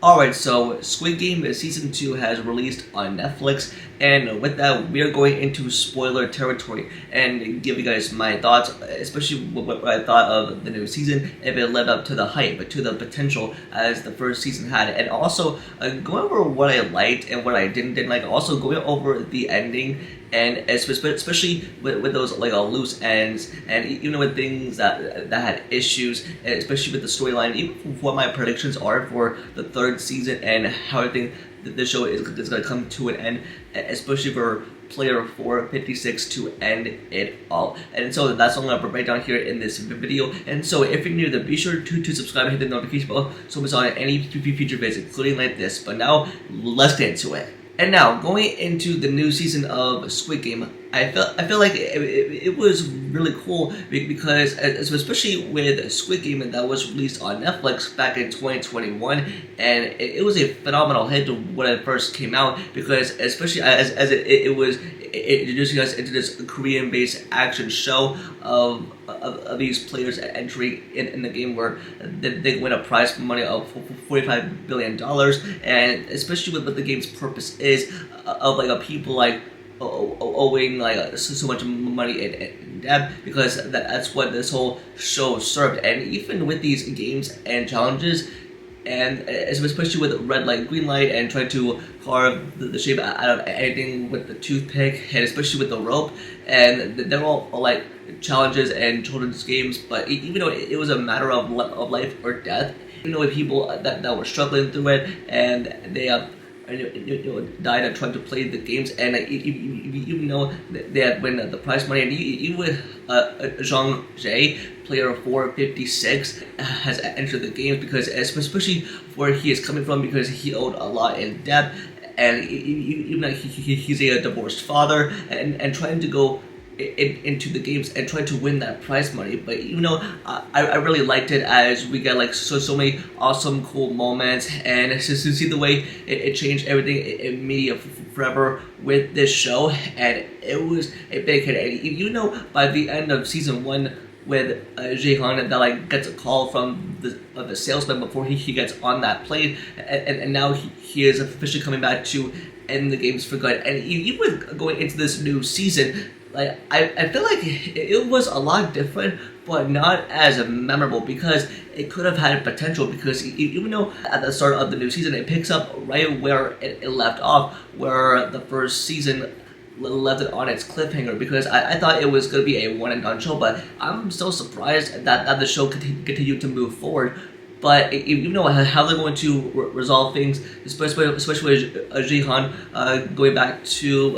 Alright, so Squid Game Season 2 has released on Netflix, and with that, we are going into spoiler territory and give you guys my thoughts, especially what I thought of the new season, if it led up to the hype, to the potential as the first season had, and also going over what I liked and what I didn't like, also going over the ending, and especially with those like loose ends, and even with things that had issues, and especially with the storyline, even what my predictions are for the third season and how I think that the show is going to come to an end, especially for player 456 to end it all. And so that's all I'm going to break down here in this video. And so if you're new, then be sure to subscribe and hit the notification bell so it's on any future videos, including like this. But now, let's get into it. And now, going into the new season of Squid Game, I feel like it was really cool because, especially with Squid Game that was released on Netflix back in 2021, and it was a phenomenal hit when it first came out, because especially as it was introducing us into this Korean-based action show of these players entering in the game where they win a prize money of $45 billion, and especially with what the game's purpose is of like people like owing like so much money in debt, because that's what this whole show served. And even with these games and challenges, and especially with red light, green light, and trying to carve the shape out of anything with the toothpick, and especially with the rope, and they're all like challenges and children's games, but even though it was a matter of life or death, even though people that were struggling through it, and they died and trying to play the games, and even though they had win the prize money, and even with jung-jae, player 456, has entered the games, because especially where he is coming from, because he owed a lot in debt, and even like he's a divorced father, and trying to go into the games and trying to win that prize money. But I really liked it, as we got like so many awesome cool moments, and to see the way it changed everything in media forever with this show, and it was a big hit. And by the end of season 1, with Gi-hun, that like gets a call from the salesman before he gets on that plane, and now he is officially coming back to end the games for good. And even going into this new season, like I feel like it was a lot different, but not as memorable, because it could have had potential, because even though at the start of the new season it picks up right where it left off, where the first season left it on its cliffhanger, because I thought it was going to be a one and done show, but I'm still surprised that the show continued to move forward. But even though how they're going to resolve things, especially with Gi-hun going back to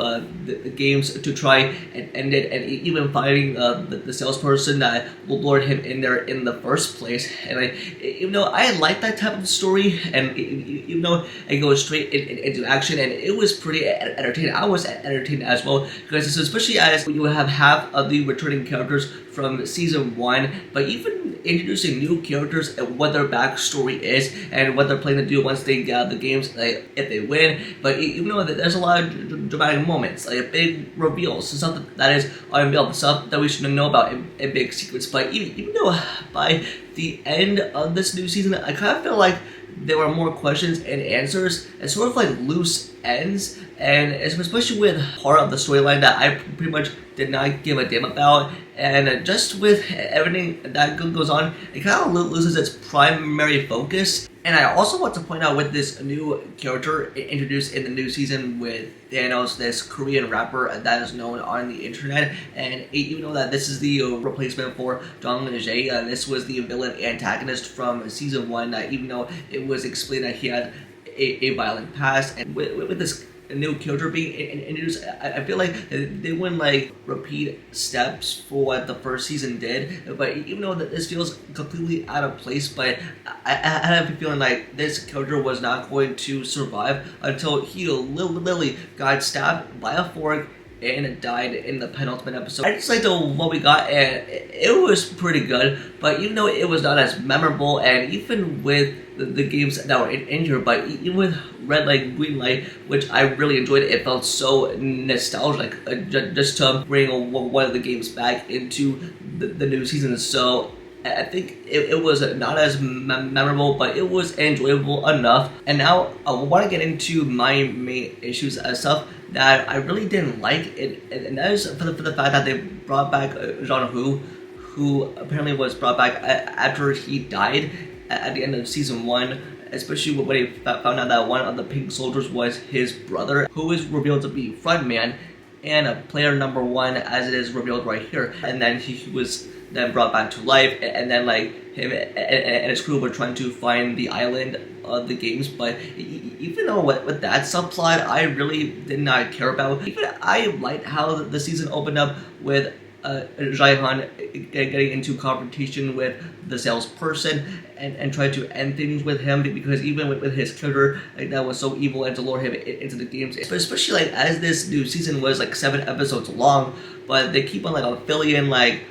the games to try and end it, and even finding the salesperson that lured him in there in the first place. And even though I like that type of story, and even though it goes straight into action, and it was pretty entertaining, I was entertained as well, because especially as you have half of the returning characters from season 1, but even introducing new characters and what their backstory is, and what they're planning to do once they get out of the games, like if they win. But even though there's a lot of dramatic moments, like big reveals, something that is unveiled, stuff that we should know about in big secrets. But even though by the end of this new season, I kind of feel like there were more questions and answers, and sort of like loose ends, and especially with part of the storyline that I pretty much did not give a damn about. And just with everything that goes on, it kind of loses its primary focus. And I also want to point out, with this new character introduced in the new season with Thanos, this Korean rapper that is known on the internet, and even though that this is the replacement for jung-jae, this was the villain antagonist from season 1, that even though it was explained that he had a violent past, and with this new character being introduced, I feel like they wouldn't like repeat steps for what the first season did. But even though that this feels completely out of place, but I have a feeling like this character was not going to survive until he literally got stabbed by a fork and died in the penultimate episode. I just liked what we got, and it was pretty good, but even though it was not as memorable, and even with the games that were in here, but even with red light, green light, which I really enjoyed, it felt so nostalgic, just to bring one of the games back into the new season. So I think it was not as memorable, but it was enjoyable enough. And now I want to get into my main issues and stuff that I really didn't like, and that is for the fact that they brought back Jung-jae, who apparently was brought back after he died at the end of season 1, especially when he found out that one of the pink soldiers was his brother, who is revealed to be frontman and a player number 1, as it is revealed right here. And then he was then brought back to life, and then like him and his crew were trying to find the island of the games. But even though with that subplot I really did not care about, even I liked how the season opened up with Gi-hun getting into confrontation with the salesperson and try to end things with him, because even with his character like that was so evil, and to lure him into the games, especially like as this new season was like 7 episodes long, but they keep on like filling in like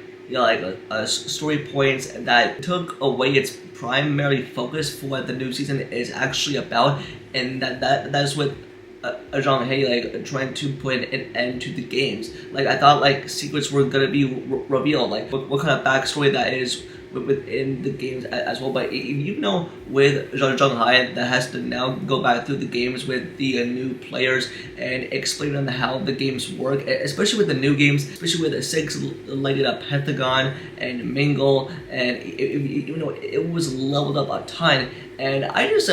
story points that took away its primary focus for what the new season is actually about, and that's what jung-jae like trying to put an end to the games. Like I thought like secrets were gonna be revealed, like what kind of backstory that is within the games as well. But even though with jung-jae that has to now go back through the games with the new players and explain them how the games work, especially with the new games, especially with the 6 lighted up Pentagon and Mingle, and even though it was leveled up a ton, and I just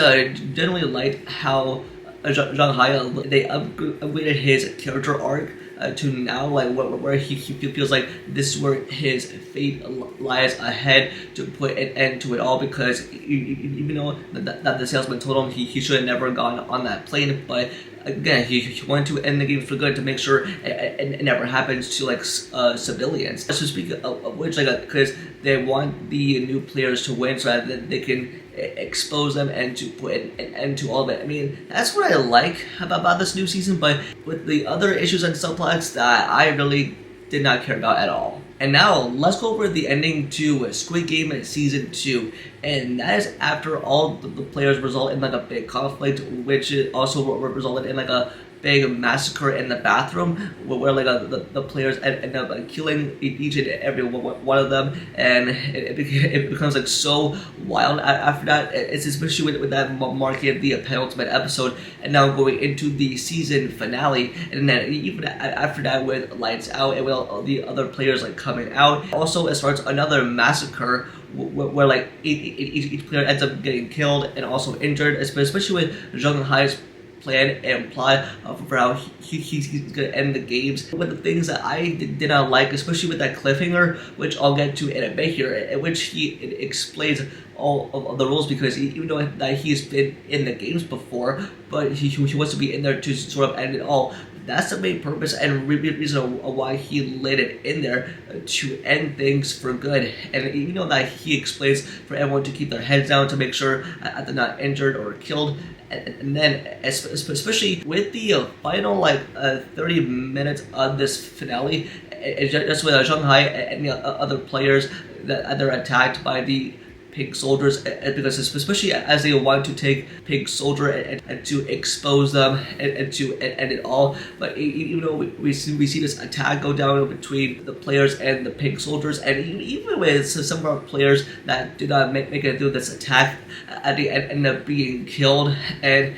generally liked how jung-jae they upgraded his character arc to now like where he feels like this is where his fate lies ahead, to put an end to it all, because even though that the salesman told him he should have never gone on that plane, but again he wanted to end the game for good, to make sure it never happens to like civilians. So speak of which, like because they want the new players to win so that they can expose them and to put an end to all of it. I mean, that's what I like about this new season, but with the other issues and subplots that I really did not care about at all. And now let's go over the ending to Squid Game season 2, and that is after all the players result in like a big conflict, which also resulted in like a big massacre in the bathroom, where like the players end up killing each and every one of them, and it becomes like so wild after that. It's especially with that marking the penultimate episode, and now going into the season finale, and then even after that with Lights Out and with all the other players like coming out. Also, it starts another massacre where like each player ends up getting killed and also injured, especially with Jung-jae's plan and plot for how he's going to end the games. With the things that I did not like, especially with that cliffhanger, which I'll get to in a bit here, in which he explains all of the rules, because even though that he's been in the games before, but he wants to be in there to sort of end it all. That's the main purpose and reason why he laid it in there, to end things for good. And even though that he explains for everyone to keep their heads down, to make sure that they're not injured or killed. And then especially with the final like 30 minutes of this finale, it's just with Jung-jae and the other players that they're attacked by the pink soldiers, because especially as they want to take pink soldier and to expose them and to end it all. But even though we see this attack go down between the players and the pink soldiers, and even with some of our players that did not make it through this attack, at the end end up being killed, and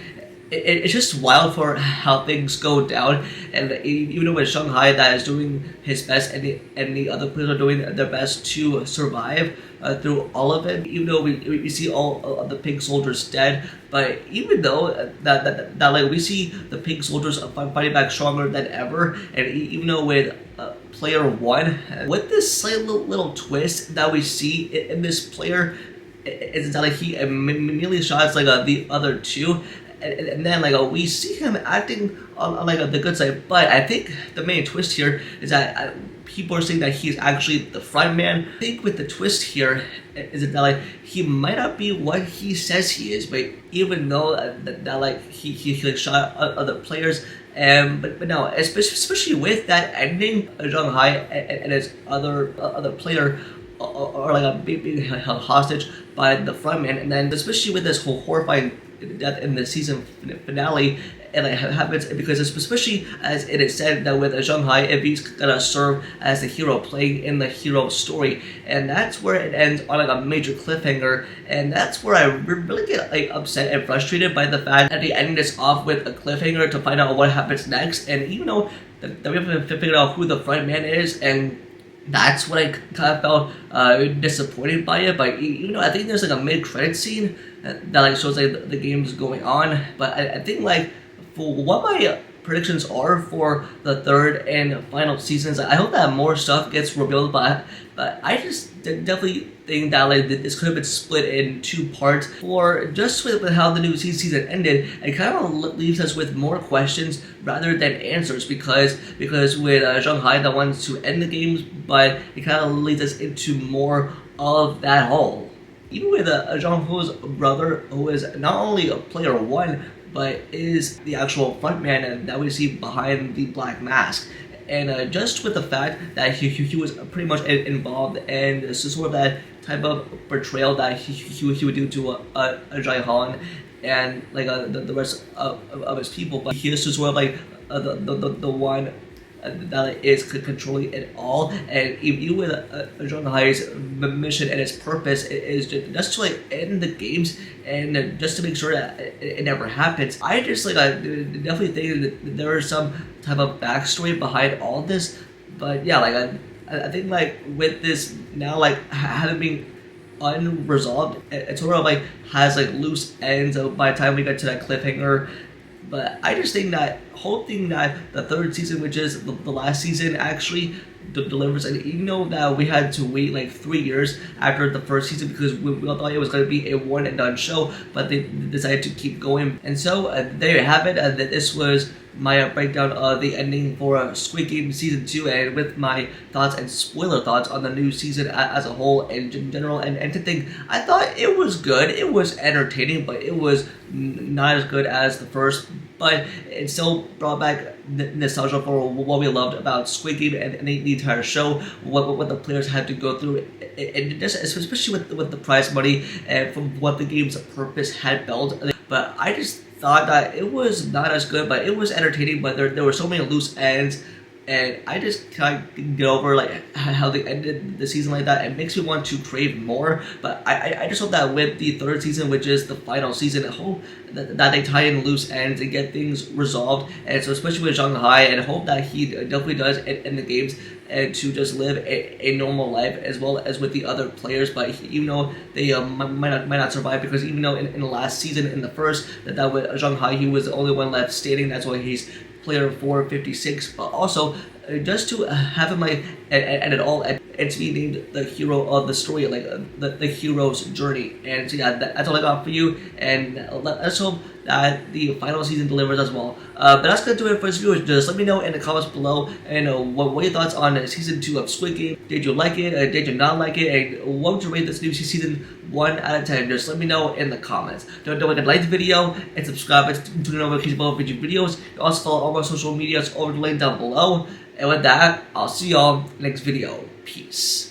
it's just wild for how things go down. And even though with Jung-jae that is doing his best, and the other players are doing their best to survive through all of it, even though we see all of the pink soldiers dead, but even though that like we see the pink soldiers fighting back stronger than ever, and even though with player 1, with this slight little twist that we see in this player, it's not like he immediately shots like the other 2. And then like we see him acting on like the good side, but I think the main twist here is that people are saying that he's actually the front man. I think with the twist here is that like he might not be what he says he is, but even though that like he like shot other players, but no, especially with that ending, Jung-jae and his other player are like being held hostage by the front man, and then especially with this whole horrifying death in the season finale, it like happens, because especially as it is said that with Jung-jae, if he's gonna serve as the hero, playing in the hero story, and that's where it ends on like a major cliffhanger, and that's where I really get like upset and frustrated by the fact that they ended this off with a cliffhanger to find out what happens next. And even though that we haven't figured out who the front man is, and that's what I kind of felt disappointed by it. But I think there's like a mid-credit scene that like shows like the game's going on. But I think like for what my predictions are for the third and final seasons, I hope that more stuff gets revealed. But I just definitely think that like this could have been split in 2 parts, or just with how the new season ended, it kind of leaves us with more questions rather than answers, because with Jung-jae the ones to end the games, but it kind of leads us into more of that hole. Even with Jung-ho's brother, who is not only a player 1, but is the actual frontman that we see behind the black mask. And just with the fact that he was pretty much involved, and sort of that type of portrayal that he would do to Gi-hun and like the rest of his people, but he is sort of like the one that is controlling it all. And even with Jung-jae's mission and its purpose is just to like end the games and just to make sure that it never happens. I just like I definitely think that there is some type of backstory behind all this. But yeah, like I think like with this now like having been unresolved, it sort of like has like loose ends by the time we get to that cliffhanger. But I just think that hoping that the third season, which is the last season, actually delivers. And even though that we had to wait like 3 years after the first season because we all thought it was going to be a one and done show, but they decided to keep going. And so there you have it. This was my breakdown of the ending for Squid Game Season 2, and with my thoughts and spoiler thoughts on the new season as a whole and in general. And to think, I thought it was good, it was entertaining, but it was not as good as the first. But it still brought back nostalgia for what we loved about Squid Game and the entire show, what the players had to go through, and just especially with the prize money and from what the game's purpose had built. But I just thought that it was not as good, but it was entertaining. But there were so many loose ends, and I just can't get over like how they ended the season like that. It makes me want to crave more. But I just hope that with the third season, which is the final season, I hope that they tie in loose ends and get things resolved. And so especially with Jung-jae, and hope that he definitely does in the games, and to just live a normal life as well as with the other players. But even though they might not survive, because even though in the last season, in the first, that with Jung-jae, he was the only one left standing. That's why he's player 456. But also just to have him like and it all and to be named the hero of the story, like the hero's journey. And so yeah, that's all I got for you, and let's hope that the final season delivers as well. But that's gonna do it for this video. Just let me know in the comments below, and what were your thoughts on season 2 of Squid Game? Did you like it? Did you not like it? And what would you rate this new season 1 out of 10? Just let me know in the comments. Don't forget to like the video and subscribe to the notification bell for future videos. You also follow all my social medias over the link down below. And with that, I'll see y'all next video. Peace.